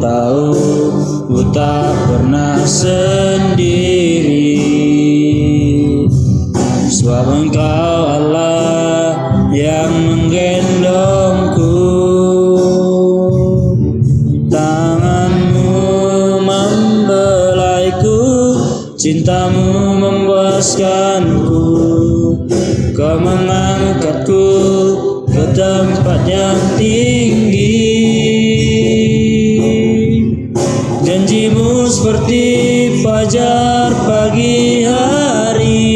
tahu ku tak pernah sendiri, sebab Engkau Allah yang menggendongku. Tanganmu membelaiku, cintamu memuaskanku. Kau mengangkatku ke tempat yang tinggi. Janjimu seperti fajar pagi hari,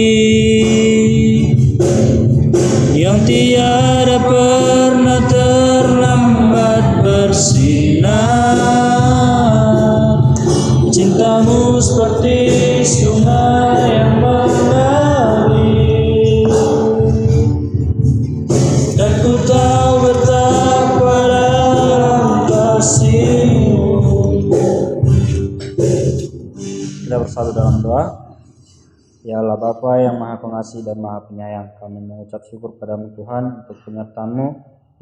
yang tiada pernah terlambat bersinar. Cintamu seperti sungai yang mengalir, dan ku tahu betapa dalam kasih-Mu. Kita bersatu dalam doa. Ya Allah Bapa yang Maha Pengasih dan Maha Penyayang, kami mengucap syukur padamu Tuhan untuk penyertaan-Mu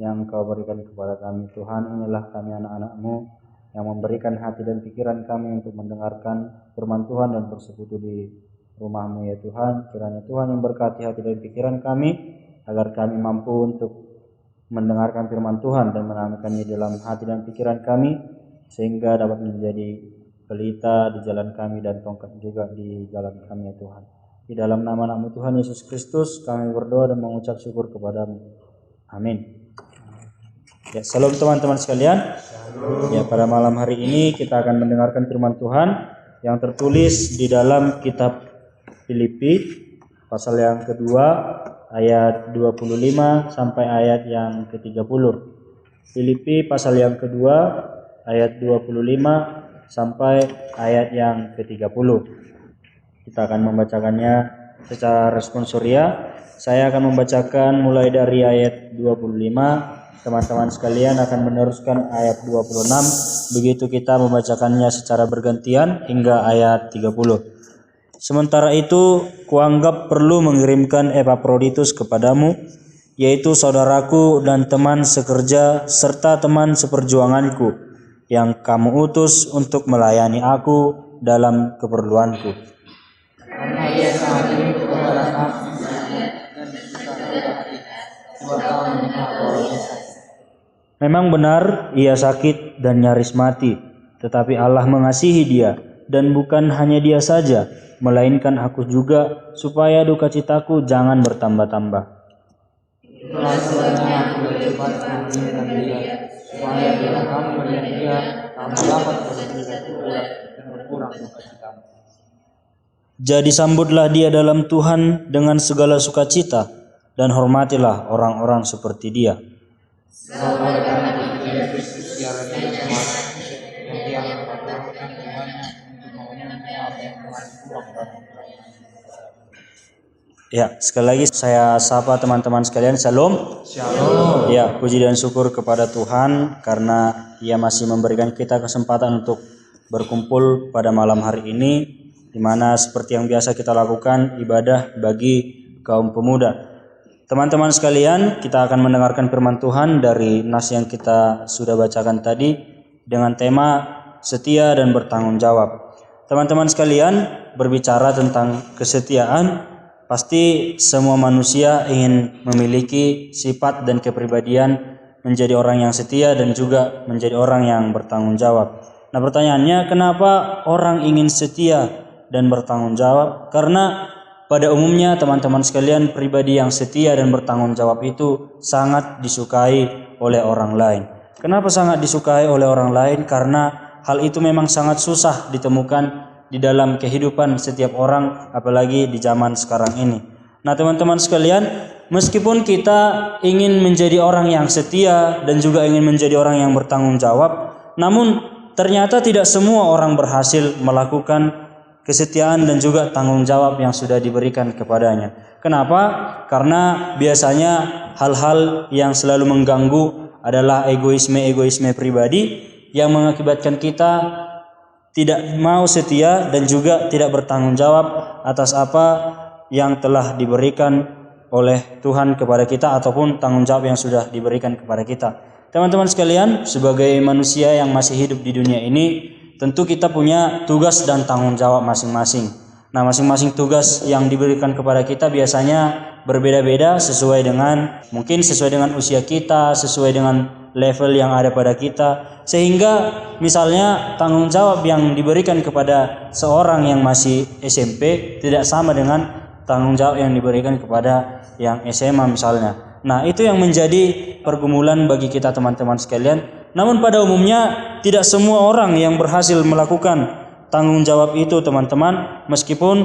yang Kau berikan kepada kami. Tuhan, inilah kami anak-anak-Mu yang memberikan hati dan pikiran kami untuk mendengarkan firman Tuhan dan bersekutu di rumah-Mu ya Tuhan. Kiranya Tuhan yang berkati hati dan pikiran kami, agar kami mampu untuk mendengarkan firman Tuhan dan menanamkannya dalam hati dan pikiran kami, sehingga dapat menjadi pelita di jalan kami dan tongkat juga di jalan kami ya Tuhan. Di dalam nama Anak-Mu Tuhan Yesus Kristus kami berdoa dan mengucap syukur kepada-Mu. Amin. Ya, salam teman-teman sekalian. Ya, pada malam hari ini kita akan mendengarkan firman Tuhan yang tertulis di dalam kitab Filipi pasal yang kedua ayat 25 sampai ayat yang ke-30. Filipi pasal yang kedua ayat 25 sampai ayat yang ke-30. Kita akan membacakannya secara responsoria. Saya akan membacakan mulai dari ayat 25. Teman-teman sekalian akan meneruskan ayat 26. Begitu kita membacakannya secara bergantian hingga ayat 30. Sementara itu, kuanggap perlu mengirimkan Epafroditus kepadamu, yaitu saudaraku dan teman sekerja serta teman seperjuanganku, yang kamu utus untuk melayani aku dalam keperluanku. Karena ia sangat rindu kepada kamu dan susah hati, sebab kamu mengenal bahwa ia sakit. Memang benar ia sakit dan nyaris mati, tetapi Allah mengasihi dia, dan bukan hanya dia saja, melainkan aku juga, supaya duka citaku jangan bertambah-tambah. Itulah sebabnya aku bercepat menginginkan dia, supaya bila kamu melihat dia, kamu dapat bergembira pula dan berkurang duka citamu. Jadi sambutlah dia dalam Tuhan dengan segala sukacita, dan hormatilah orang-orang seperti dia. Sebab oleh karena percaya Kristus ia rela semua, dan dia mempertahankan Tuhannya untuk memenuhi apa yang telah kurang dalam Tuhan. Ya, sekali lagi saya sapa teman-teman sekalian, Shalom. Shalom. Ya, puji dan syukur kepada Tuhan karena Ia masih memberikan kita kesempatan untuk berkumpul pada malam hari ini, di mana seperti yang biasa kita lakukan ibadah bagi kaum pemuda. Teman-teman sekalian, kita akan mendengarkan firman Tuhan dari nas yang kita sudah bacakan tadi dengan tema setia dan bertanggung jawab. Teman-teman sekalian, berbicara tentang kesetiaan, pasti semua manusia ingin memiliki sifat dan kepribadian menjadi orang yang setia dan juga menjadi orang yang bertanggung jawab. Nah, pertanyaannya, kenapa orang ingin setia dan bertanggung jawab? Karena pada umumnya teman-teman sekalian, pribadi yang setia dan bertanggung jawab itu sangat disukai oleh orang lain. Kenapa sangat disukai oleh orang lain? Karena hal itu memang sangat susah ditemukan di dalam kehidupan setiap orang, apalagi di zaman sekarang ini. Nah, teman-teman sekalian, meskipun kita ingin menjadi orang yang setia dan juga ingin menjadi orang yang bertanggung jawab, namun ternyata tidak semua orang berhasil melakukan kesetiaan dan juga tanggung jawab yang sudah diberikan kepadanya. Kenapa? Karena biasanya hal-hal yang selalu mengganggu adalah egoisme pribadi yang mengakibatkan kita tidak mau setia dan juga tidak bertanggung jawab atas apa yang telah diberikan oleh Tuhan kepada kita ataupun tanggung jawab yang sudah diberikan kepada kita. teman-teman sekalian, sebagai manusia yang masih hidup di dunia ini, tentu kita punya tugas dan tanggung jawab masing-masing. Nah, masing-masing tugas yang diberikan kepada kita biasanya berbeda-beda sesuai dengan usia kita, sesuai dengan level yang ada pada kita. Sehingga misalnya tanggung jawab yang diberikan kepada seorang yang masih SMP tidak sama dengan tanggung jawab yang diberikan kepada yang SMA misalnya. Nah, itu yang menjadi pergumulan bagi kita teman-teman sekalian. Namun pada umumnya tidak semua orang yang berhasil melakukan tanggung jawab itu teman-teman, meskipun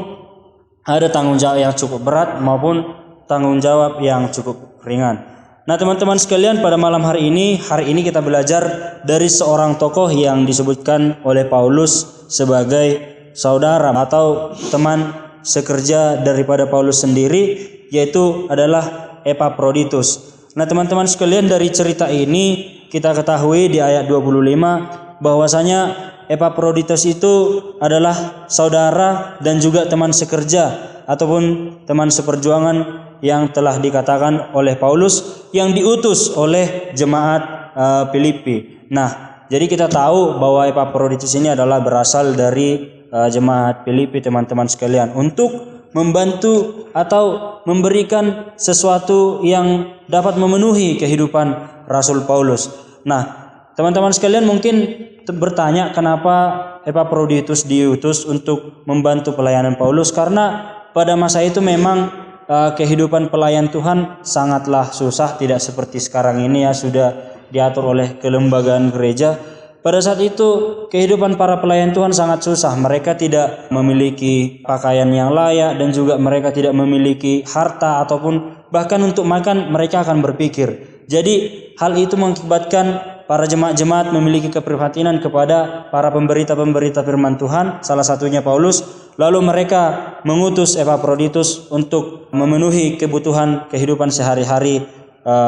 ada tanggung jawab yang cukup berat maupun tanggung jawab yang cukup ringan. Nah, teman-teman sekalian, pada malam hari ini kita belajar dari seorang tokoh yang disebutkan oleh Paulus sebagai saudara atau teman sekerja daripada Paulus sendiri, yaitu adalah Epaphroditus. Nah, teman-teman sekalian, dari cerita ini kita ketahui di ayat 25 bahwasanya Epaphroditus itu adalah saudara dan juga teman sekerja ataupun teman seperjuangan yang telah dikatakan oleh Paulus yang diutus oleh jemaat Filipi. Nah, jadi kita tahu bahwa Epaphroditus ini adalah berasal dari jemaat Filipi, teman-teman sekalian, untuk membantu atau memberikan sesuatu yang dapat memenuhi kehidupan Rasul Paulus. Nah, teman-teman sekalian mungkin bertanya kenapa Epaphroditus diutus untuk membantu pelayanan Paulus, karena pada masa itu memang kehidupan pelayan Tuhan sangatlah susah, tidak seperti sekarang ini ya sudah diatur oleh kelembagaan gereja. Pada saat itu kehidupan para pelayan Tuhan sangat susah. Mereka tidak memiliki pakaian yang layak dan juga mereka tidak memiliki harta ataupun bahkan untuk makan mereka akan berpikir. Jadi hal itu mengakibatkan para jemaat-jemaat memiliki keprihatinan kepada para pemberita-pemberita firman Tuhan, salah satunya Paulus. Lalu mereka mengutus Epaphroditus untuk memenuhi kebutuhan kehidupan sehari-hari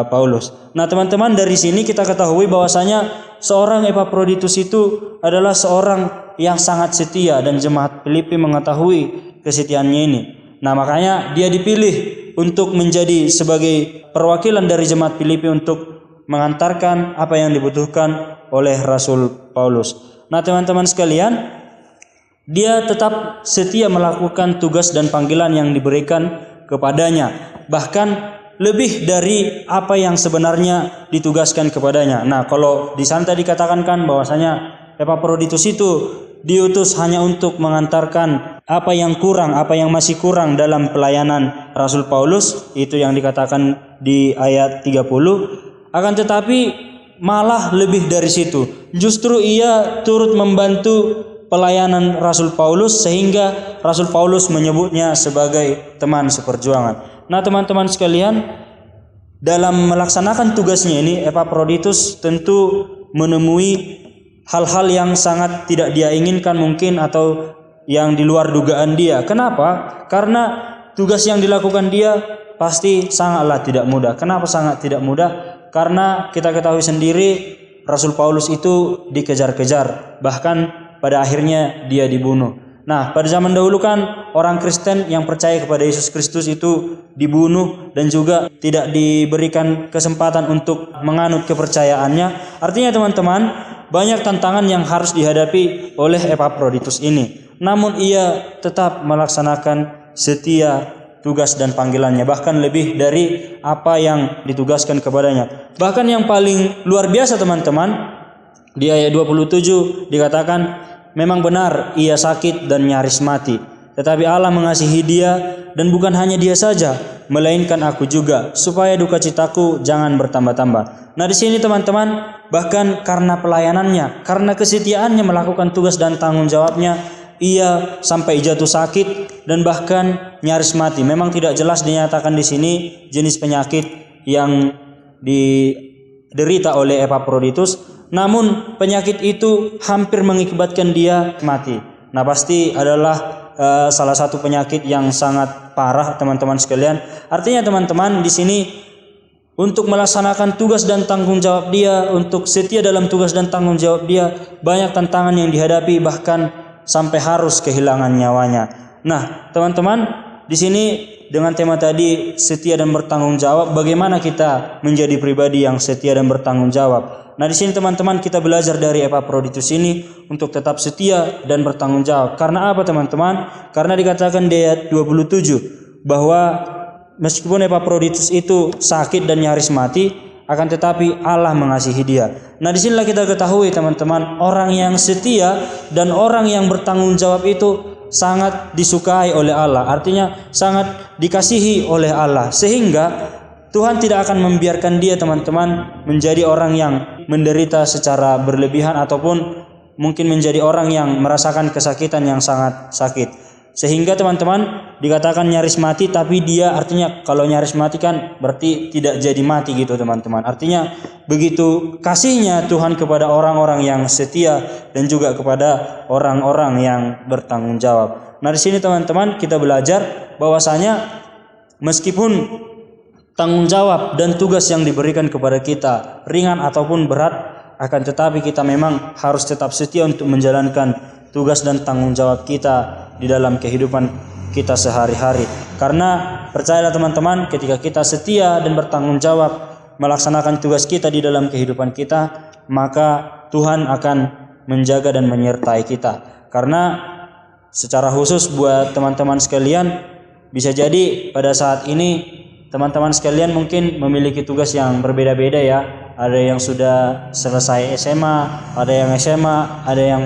Paulus. Nah, teman-teman, dari sini kita ketahui bahwasanya seorang Epaphroditus itu adalah seorang yang sangat setia dan jemaat Filipi mengetahui kesetiaannya ini. Nah, makanya dia dipilih untuk menjadi sebagai perwakilan dari jemaat Filipi untuk mengantarkan apa yang dibutuhkan oleh Rasul Paulus. Nah, teman-teman sekalian, dia tetap setia melakukan tugas dan panggilan yang diberikan kepadanya, bahkan lebih dari apa yang sebenarnya ditugaskan kepadanya. Nah, kalau di sana dikatakan kan bahwasanya Epaphroditus itu diutus hanya untuk mengantarkan apa yang kurang, apa yang masih kurang dalam pelayanan Rasul Paulus, itu yang dikatakan di ayat 30. Akan tetapi malah lebih dari situ. Justru ia turut membantu pelayanan Rasul Paulus sehingga Rasul Paulus menyebutnya sebagai teman seperjuangan. Nah, teman-teman sekalian, dalam melaksanakan tugasnya ini Epaphroditus tentu menemui hal-hal yang sangat tidak dia inginkan mungkin atau yang di luar dugaan dia. Kenapa? Karena tugas yang dilakukan dia pasti sangatlah tidak mudah. Kenapa sangat tidak mudah? Karena kita ketahui sendiri Rasul Paulus itu dikejar-kejar, bahkan pada akhirnya dia dibunuh. Nah, pada zaman dahulu kan orang Kristen yang percaya kepada Yesus Kristus itu dibunuh dan juga tidak diberikan kesempatan untuk menganut kepercayaannya. Artinya teman-teman, banyak tantangan yang harus dihadapi oleh Epaphroditus ini. Namun ia tetap melaksanakan setia tugas dan panggilannya, bahkan lebih dari apa yang ditugaskan kepadanya. Bahkan yang paling luar biasa teman-teman, di ayat 27 dikatakan, memang benar ia sakit dan nyaris mati, tetapi Allah mengasihi dia, dan bukan hanya dia saja, melainkan aku juga, supaya duka citaku jangan bertambah-tambah. Nah, di sini teman-teman, bahkan karena pelayanannya, karena kesetiaannya melakukan tugas dan tanggung jawabnya, ia sampai jatuh sakit dan bahkan nyaris mati. Memang tidak jelas dinyatakan di sini jenis penyakit yang diderita oleh Epaphroditus. Namun penyakit itu hampir mengakibatkan dia mati. Nah, pasti adalah salah satu penyakit yang sangat parah teman-teman sekalian. Artinya teman-teman, di sini untuk melaksanakan tugas dan tanggung jawab dia, untuk setia dalam tugas dan tanggung jawab dia, banyak tantangan yang dihadapi, bahkan sampai harus kehilangan nyawanya. Nah, teman-teman, di sini dengan tema tadi setia dan bertanggung jawab, bagaimana kita menjadi pribadi yang setia dan bertanggung jawab. Nah, di sini teman-teman kita belajar dari Epaphroditus ini untuk tetap setia dan bertanggung jawab. Karena apa teman-teman? Karena dikatakan di ayat 27 bahwa meskipun Epaphroditus itu sakit dan nyaris mati, akan tetapi Allah mengasihi dia. Nah, disinilah kita ketahui teman-teman, orang yang setia dan orang yang bertanggung jawab itu sangat disukai oleh Allah. Artinya sangat dikasihi oleh Allah. Sehingga Tuhan tidak akan membiarkan dia teman-teman menjadi orang yang menderita secara berlebihan ataupun mungkin menjadi orang yang merasakan kesakitan yang sangat sakit. Sehingga teman-teman dikatakan nyaris mati, tapi dia artinya kalau nyaris mati kan berarti tidak jadi mati gitu teman-teman. Artinya begitu kasihnya Tuhan kepada orang-orang yang setia dan juga kepada orang-orang yang bertanggung jawab. Nah, di sini teman-teman kita belajar bahwasanya meskipun tanggung jawab dan tugas yang diberikan kepada kita ringan ataupun berat, akan tetapi kita memang harus tetap setia untuk menjalankan tugas dan tanggung jawab kita di dalam kehidupan kita sehari-hari. Karena percayalah teman-teman, ketika kita setia dan bertanggung jawab melaksanakan tugas kita di dalam kehidupan kita, maka Tuhan akan menjaga dan menyertai kita. Karena secara khusus buat teman-teman sekalian, bisa jadi pada saat ini teman-teman sekalian mungkin memiliki tugas yang berbeda-beda ya. Ada yang sudah selesai SMA, ada yang SMA, ada yang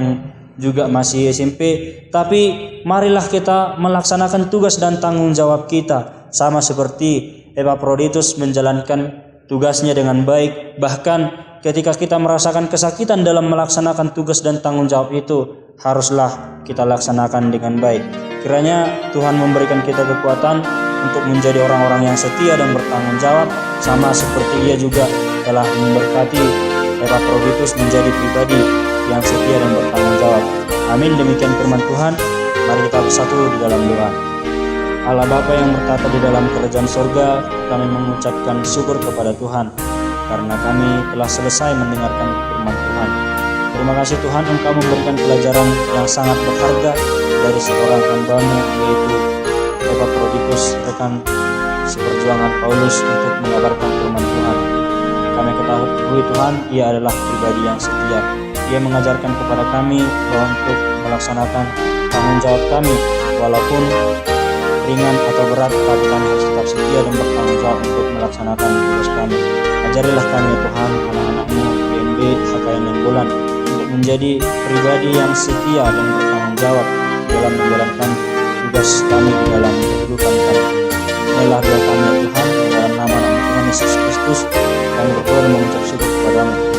juga masih SMP. Tapi marilah kita melaksanakan tugas dan tanggung jawab kita sama seperti Epaphroditus menjalankan tugasnya dengan baik. Bahkan ketika kita merasakan kesakitan dalam melaksanakan tugas dan tanggung jawab itu, haruslah kita laksanakan dengan baik. Kiranya Tuhan memberikan kita kekuatan untuk menjadi orang-orang yang setia dan bertanggung jawab, sama seperti ia juga telah memberkati Epaphroditus menjadi pribadi yang setia dan bertanggung jawab. Amin. Demikian firman Tuhan. Mari kita bersatu di dalam doa. Allah Bapa yang bertata di dalam kerajaan surga, kami mengucapkan syukur kepada Tuhan karena kami telah selesai mendengarkan firman Tuhan. Terima kasih Tuhan, Engkau memberikan pelajaran yang sangat berharga dari seorang hamba-Mu, yaitu Epaphroditus, rekan seperjuangan Paulus untuk mengabarkan firman Tuhan. Kami ketahui Tuhan, ia adalah pribadi yang setia. Ia mengajarkan kepada kami bahwa untuk melaksanakan tanggung jawab kami, walaupun ringan atau berat, tapi kami harus tetap setia dan bertanggung jawab untuk melaksanakan tugas kami. Ajarilah kami Tuhan, anak-anak-Mu, BNB, HKN dan Bulan, untuk menjadi pribadi yang setia dan bertanggung jawab dalam menjalankan tugas kami di dalam kehidupan kami. Inilah doa kami Tuhan, dalam nama Tuhan Yesus Kristus kami berdoa dan mengucap syukur kepada-Mu.